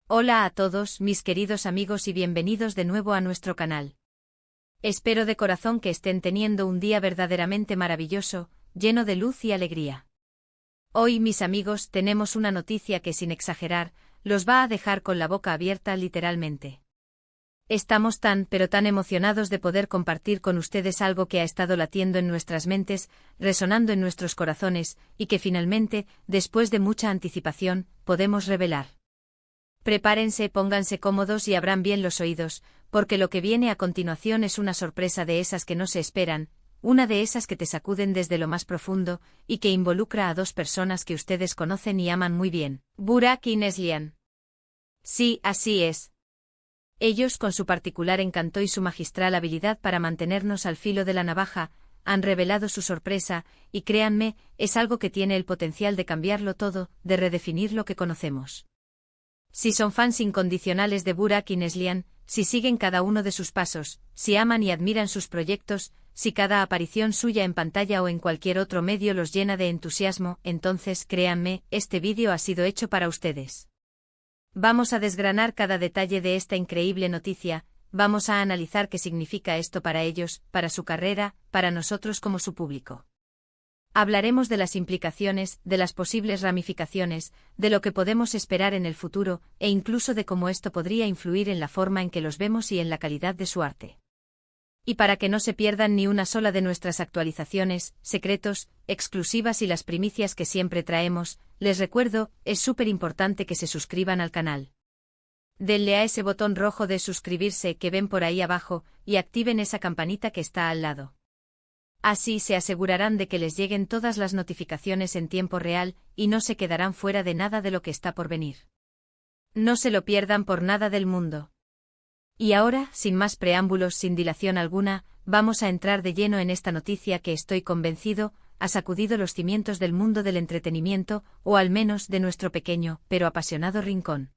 Hola a todos, mis queridos amigos, y bienvenidos de nuevo a nuestro canal. Espero de corazón que estén teniendo un día verdaderamente maravilloso, lleno de luz y alegría. Hoy, mis amigos, tenemos una noticia que, sin exagerar, los va a dejar con la boca abierta literalmente. Estamos pero tan emocionados de poder compartir con ustedes algo que ha estado latiendo en nuestras mentes, resonando en nuestros corazones, y que finalmente, después de mucha anticipación, podemos revelar. Prepárense, pónganse cómodos y abran bien los oídos, porque lo que viene a continuación es una sorpresa de esas que no se esperan, una de esas que te sacuden desde lo más profundo, y que involucra a dos personas que ustedes conocen y aman muy bien, Burak y Neslihan. Sí, así es. Ellos, con su particular encanto y su magistral habilidad para mantenernos al filo de la navaja, han revelado su sorpresa, y créanme, es algo que tiene el potencial de cambiarlo todo, de redefinir lo que conocemos. Si son fans incondicionales de Burak y Neslihan, si siguen cada uno de sus pasos, si aman y admiran sus proyectos, si cada aparición suya en pantalla o en cualquier otro medio los llena de entusiasmo, entonces, créanme, este vídeo ha sido hecho para ustedes. Vamos a desgranar cada detalle de esta increíble noticia, vamos a analizar qué significa esto para ellos, para su carrera, para nosotros como su público. Hablaremos de las implicaciones, de las posibles ramificaciones, de lo que podemos esperar en el futuro, e incluso de cómo esto podría influir en la forma en que los vemos y en la calidad de su arte. Y para que no se pierdan ni una sola de nuestras actualizaciones, secretos, exclusivas y las primicias que siempre traemos, les recuerdo, es súper importante que se suscriban al canal. Denle a ese botón rojo de suscribirse que ven por ahí abajo, y activen esa campanita que está al lado. Así se asegurarán de que les lleguen todas las notificaciones en tiempo real, y no se quedarán fuera de nada de lo que está por venir. No se lo pierdan por nada del mundo. Y ahora, sin más preámbulos, sin dilación alguna, vamos a entrar de lleno en esta noticia que estoy convencido, ha sacudido los cimientos del mundo del entretenimiento, o al menos de nuestro pequeño, pero apasionado rincón.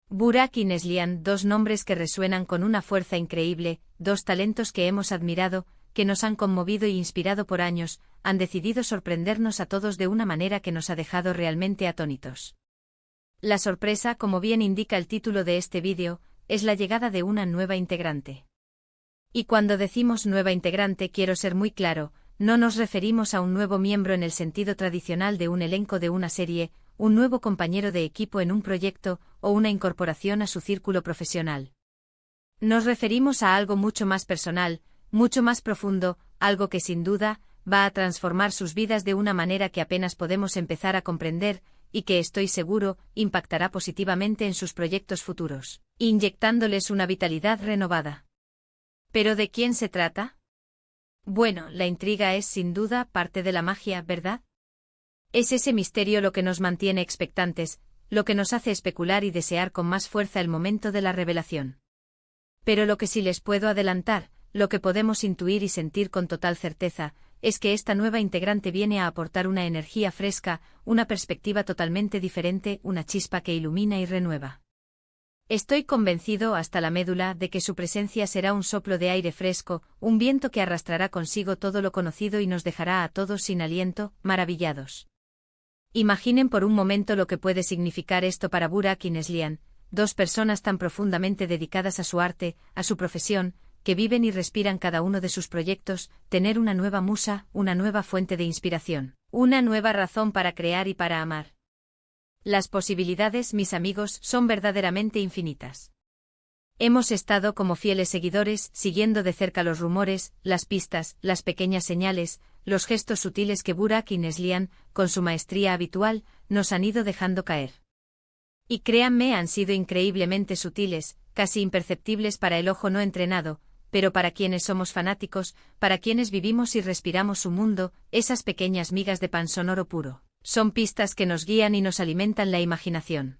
Burak y Neslihan, dos nombres que resuenan con una fuerza increíble, dos talentos que hemos admirado, que nos han conmovido e inspirado por años, han decidido sorprendernos a todos de una manera que nos ha dejado realmente atónitos. La sorpresa, como bien indica el título de este vídeo, es la llegada de una nueva integrante. Y cuando decimos nueva integrante, quiero ser muy claro, no nos referimos a un nuevo miembro en el sentido tradicional de un elenco de una serie, un nuevo compañero de equipo en un proyecto, o una incorporación a su círculo profesional. Nos referimos a algo mucho más personal, mucho más profundo, algo que sin duda, va a transformar sus vidas de una manera que apenas podemos empezar a comprender, y que estoy seguro, impactará positivamente en sus proyectos futuros, inyectándoles una vitalidad renovada. ¿Pero de quién se trata? Bueno, la intriga es sin duda parte de la magia, ¿verdad? Es ese misterio lo que nos mantiene expectantes, lo que nos hace especular y desear con más fuerza el momento de la revelación. Pero lo que sí les puedo adelantar, lo que podemos intuir y sentir con total certeza, es que esta nueva integrante viene a aportar una energía fresca, una perspectiva totalmente diferente, una chispa que ilumina y renueva. Estoy convencido hasta la médula de que su presencia será un soplo de aire fresco, un viento que arrastrará consigo todo lo conocido y nos dejará a todos sin aliento, maravillados. Imaginen por un momento lo que puede significar esto para Burak y Neslihan, dos personas tan profundamente dedicadas a su arte, a su profesión, que viven y respiran cada uno de sus proyectos, tener una nueva musa, una nueva fuente de inspiración, una nueva razón para crear y para amar. Las posibilidades, mis amigos, son verdaderamente infinitas. Hemos estado como fieles seguidores, siguiendo de cerca los rumores, las pistas, las pequeñas señales, los gestos sutiles que Burak y Neslihan, con su maestría habitual, nos han ido dejando caer. Y créanme, han sido increíblemente sutiles, casi imperceptibles para el ojo no entrenado, pero para quienes somos fanáticos, para quienes vivimos y respiramos su mundo, esas pequeñas migas de pan son oro puro, son pistas que nos guían y nos alimentan la imaginación.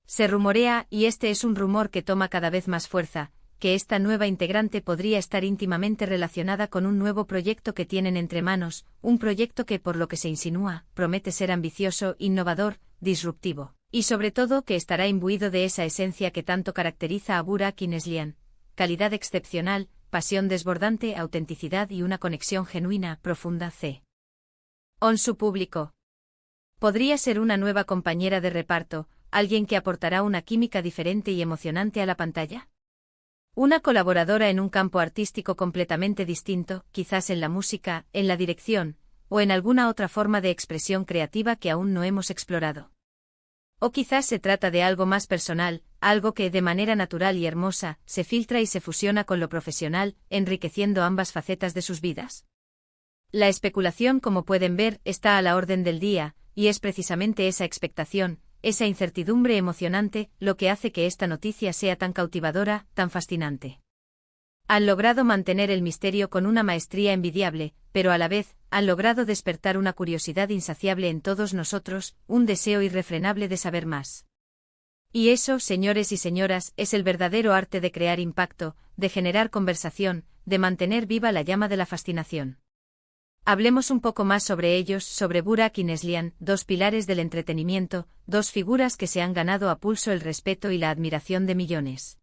Se rumorea, y este es un rumor que toma cada vez más fuerza, que esta nueva integrante podría estar íntimamente relacionada con un nuevo proyecto que tienen entre manos, un proyecto que, por lo que se insinúa, promete ser ambicioso, innovador, disruptivo, y sobre todo que estará imbuido de esa esencia que tanto caracteriza a Burak y Neslihan: calidad excepcional, pasión desbordante, autenticidad y una conexión genuina, profunda. Con su público. Podría ser una nueva compañera de reparto, alguien que aportará una química diferente y emocionante a la pantalla. Una colaboradora en un campo artístico completamente distinto, quizás en la música, en la dirección, o en alguna otra forma de expresión creativa que aún no hemos explorado. O quizás se trata de algo más personal, algo que, de manera natural y hermosa, se filtra y se fusiona con lo profesional, enriqueciendo ambas facetas de sus vidas. La especulación, como pueden ver, está a la orden del día, y es precisamente esa expectación, esa incertidumbre emocionante, lo que hace que esta noticia sea tan cautivadora, tan fascinante. Han logrado mantener el misterio con una maestría envidiable, pero a la vez, han logrado despertar una curiosidad insaciable en todos nosotros, un deseo irrefrenable de saber más. Y eso, señores y señoras, es el verdadero arte de crear impacto, de generar conversación, de mantener viva la llama de la fascinación. Hablemos un poco más sobre ellos, sobre Burak y Neslihan, dos pilares del entretenimiento, dos figuras que se han ganado a pulso el respeto y la admiración de millones.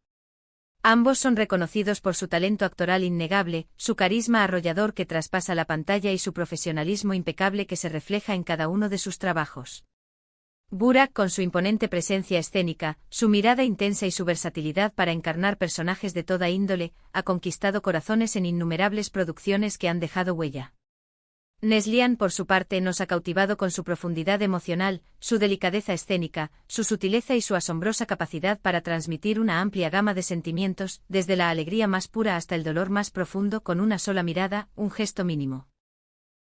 Ambos son reconocidos por su talento actoral innegable, su carisma arrollador que traspasa la pantalla y su profesionalismo impecable que se refleja en cada uno de sus trabajos. Burak, con su imponente presencia escénica, su mirada intensa y su versatilidad para encarnar personajes de toda índole, ha conquistado corazones en innumerables producciones que han dejado huella. Neslihan, por su parte, nos ha cautivado con su profundidad emocional, su delicadeza escénica, su sutileza y su asombrosa capacidad para transmitir una amplia gama de sentimientos, desde la alegría más pura hasta el dolor más profundo con una sola mirada, un gesto mínimo.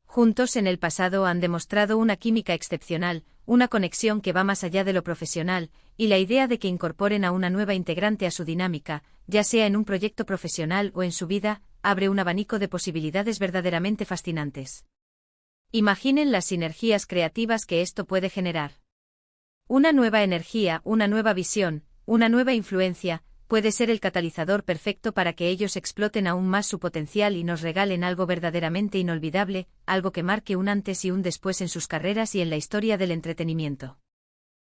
Juntos en el pasado han demostrado una química excepcional, una conexión que va más allá de lo profesional, y la idea de que incorporen a una nueva integrante a su dinámica, ya sea en un proyecto profesional o en su vida, abre un abanico de posibilidades verdaderamente fascinantes. Imaginen las sinergias creativas que esto puede generar. Una nueva energía, una nueva visión, una nueva influencia, puede ser el catalizador perfecto para que ellos exploten aún más su potencial y nos regalen algo verdaderamente inolvidable, algo que marque un antes y un después en sus carreras y en la historia del entretenimiento.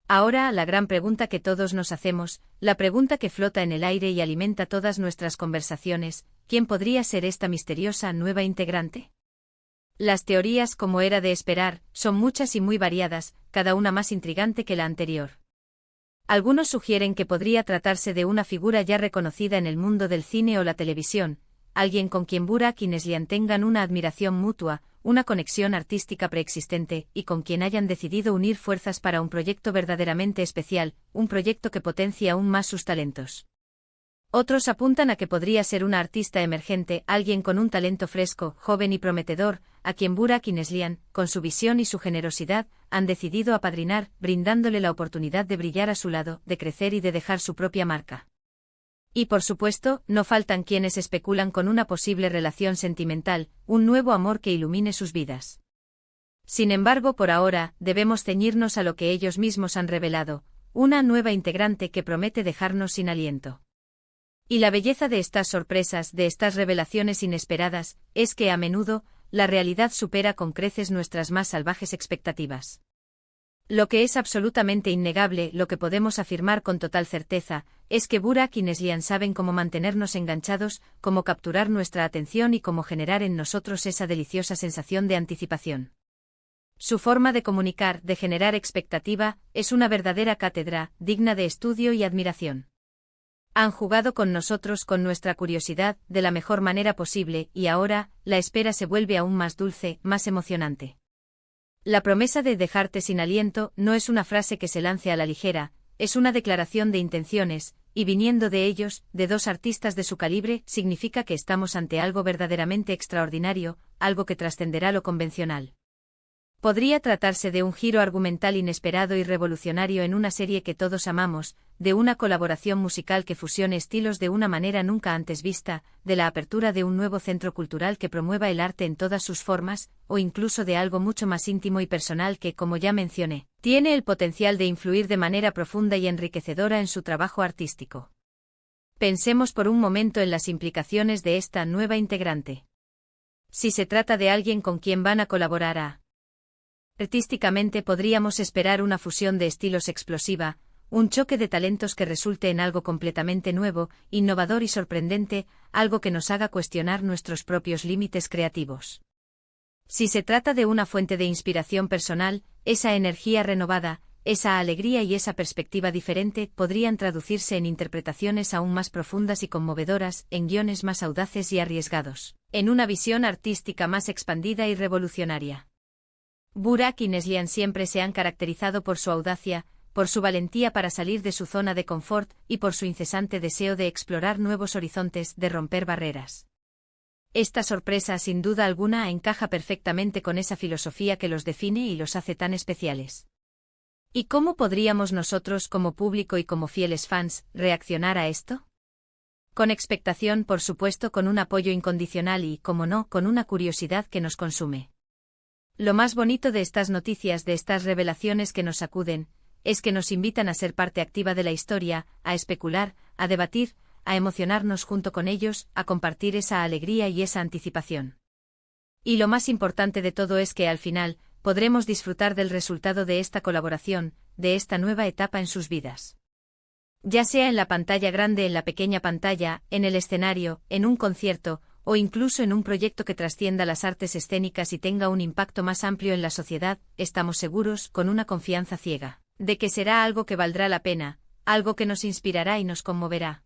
Ahora, la gran pregunta que todos nos hacemos, la pregunta que flota en el aire y alimenta todas nuestras conversaciones, ¿quién podría ser esta misteriosa nueva integrante? Las teorías, como era de esperar, son muchas y muy variadas, cada una más intrigante que la anterior. Algunos sugieren que podría tratarse de una figura ya reconocida en el mundo del cine o la televisión, alguien con quien Burak y Neslihan tengan una admiración mutua, una conexión artística preexistente, y con quien hayan decidido unir fuerzas para un proyecto verdaderamente especial, un proyecto que potencie aún más sus talentos. Otros apuntan a que podría ser una artista emergente, alguien con un talento fresco, joven y prometedor, a quien Burak y Neslihan, con su visión y su generosidad, han decidido apadrinar, brindándole la oportunidad de brillar a su lado, de crecer y de dejar su propia marca. Y por supuesto, no faltan quienes especulan con una posible relación sentimental, un nuevo amor que ilumine sus vidas. Sin embargo, por ahora, debemos ceñirnos a lo que ellos mismos han revelado, una nueva integrante que promete dejarnos sin aliento. Y la belleza de estas sorpresas, de estas revelaciones inesperadas, es que a menudo, la realidad supera con creces nuestras más salvajes expectativas. Lo que es absolutamente innegable, lo que podemos afirmar con total certeza, es que Burak y Neslihan saben cómo mantenernos enganchados, cómo capturar nuestra atención y cómo generar en nosotros esa deliciosa sensación de anticipación. Su forma de comunicar, de generar expectativa, es una verdadera cátedra, digna de estudio y admiración. Han jugado con nosotros, con nuestra curiosidad, de la mejor manera posible, y ahora, la espera se vuelve aún más dulce, más emocionante. La promesa de dejarte sin aliento no es una frase que se lance a la ligera, es una declaración de intenciones, y viniendo de ellos, de dos artistas de su calibre, significa que estamos ante algo verdaderamente extraordinario, algo que trascenderá lo convencional. Podría tratarse de un giro argumental inesperado y revolucionario en una serie que todos amamos, de una colaboración musical que fusione estilos de una manera nunca antes vista, de la apertura de un nuevo centro cultural que promueva el arte en todas sus formas, o incluso de algo mucho más íntimo y personal que, como ya mencioné, tiene el potencial de influir de manera profunda y enriquecedora en su trabajo artístico. Pensemos por un momento en las implicaciones de esta nueva integrante. Si se trata de alguien con quien van a colaborar artísticamente, podríamos esperar una fusión de estilos explosiva, un choque de talentos que resulte en algo completamente nuevo, innovador y sorprendente, algo que nos haga cuestionar nuestros propios límites creativos. Si se trata de una fuente de inspiración personal, esa energía renovada, esa alegría y esa perspectiva diferente podrían traducirse en interpretaciones aún más profundas y conmovedoras, en guiones más audaces y arriesgados, en una visión artística más expandida y revolucionaria. Burak y Neslihan siempre se han caracterizado por su audacia, por su valentía para salir de su zona de confort y por su incesante deseo de explorar nuevos horizontes, de romper barreras. Esta sorpresa, sin duda alguna, encaja perfectamente con esa filosofía que los define y los hace tan especiales. ¿Y cómo podríamos nosotros, como público y como fieles fans, reaccionar a esto? Con expectación, por supuesto, con un apoyo incondicional y, como no, con una curiosidad que nos consume. Lo más bonito de estas noticias, de estas revelaciones que nos sacuden, es que nos invitan a ser parte activa de la historia, a especular, a debatir, a emocionarnos junto con ellos, a compartir esa alegría y esa anticipación. Y lo más importante de todo es que al final, podremos disfrutar del resultado de esta colaboración, de esta nueva etapa en sus vidas. Ya sea en la pantalla grande, en la pequeña pantalla, en el escenario, en un concierto, o incluso en un proyecto que trascienda las artes escénicas y tenga un impacto más amplio en la sociedad, estamos seguros, con una confianza ciega, de que será algo que valdrá la pena, algo que nos inspirará y nos conmoverá.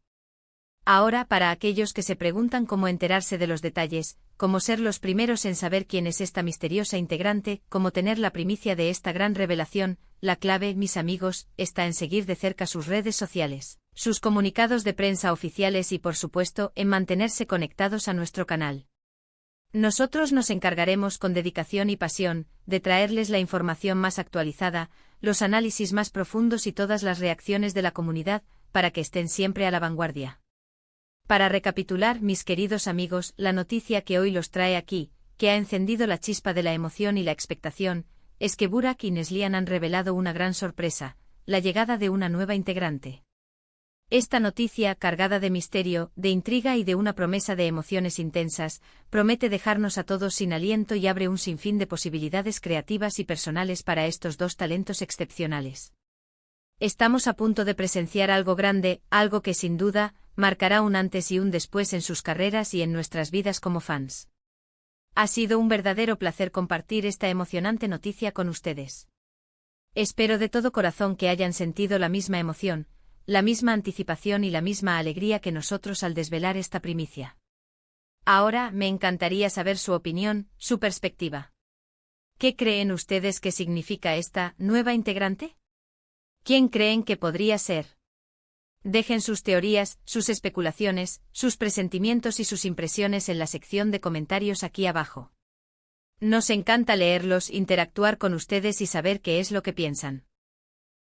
Ahora, para aquellos que se preguntan cómo enterarse de los detalles, cómo ser los primeros en saber quién es esta misteriosa integrante, cómo tener la primicia de esta gran revelación, la clave, mis amigos, está en seguir de cerca sus redes sociales, sus comunicados de prensa oficiales y, por supuesto, en mantenerse conectados a nuestro canal. Nosotros nos encargaremos con dedicación y pasión de traerles la información más actualizada, los análisis más profundos y todas las reacciones de la comunidad, para que estén siempre a la vanguardia. Para recapitular, mis queridos amigos, la noticia que hoy los trae aquí, que ha encendido la chispa de la emoción y la expectación, es que Burak y Neslihan han revelado una gran sorpresa, la llegada de una nueva integrante. Esta noticia, cargada de misterio, de intriga y de una promesa de emociones intensas, promete dejarnos a todos sin aliento y abre un sinfín de posibilidades creativas y personales para estos dos talentos excepcionales. Estamos a punto de presenciar algo grande, algo que sin duda marcará un antes y un después en sus carreras y en nuestras vidas como fans. Ha sido un verdadero placer compartir esta emocionante noticia con ustedes. Espero de todo corazón que hayan sentido la misma emoción, la misma anticipación y la misma alegría que nosotros al desvelar esta primicia. Ahora, me encantaría saber su opinión, su perspectiva. ¿Qué creen ustedes que significa esta nueva integrante? ¿Quién creen que podría ser? Dejen sus teorías, sus especulaciones, sus presentimientos y sus impresiones en la sección de comentarios aquí abajo. Nos encanta leerlos, interactuar con ustedes y saber qué es lo que piensan.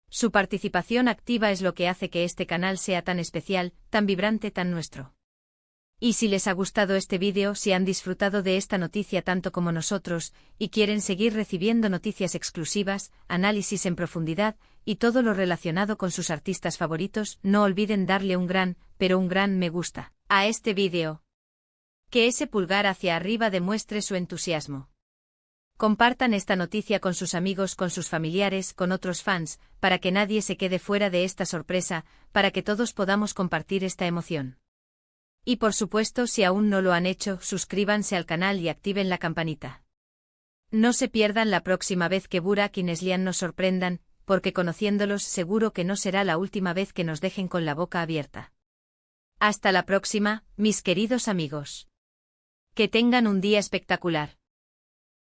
Su participación activa es lo que hace que este canal sea tan especial, tan vibrante, tan nuestro. Y si les ha gustado este vídeo, si han disfrutado de esta noticia tanto como nosotros, y quieren seguir recibiendo noticias exclusivas, análisis en profundidad, y todo lo relacionado con sus artistas favoritos, no olviden darle un gran, pero un gran me gusta a este vídeo. Que ese pulgar hacia arriba demuestre su entusiasmo. Compartan esta noticia con sus amigos, con sus familiares, con otros fans, para que nadie se quede fuera de esta sorpresa, para que todos podamos compartir esta emoción. Y por supuesto, si aún no lo han hecho, suscríbanse al canal y activen la campanita. No se pierdan la próxima vez que Burak y Neslihan nos sorprendan, porque conociéndolos seguro que no será la última vez que nos dejen con la boca abierta. Hasta la próxima, mis queridos amigos. Que tengan un día espectacular.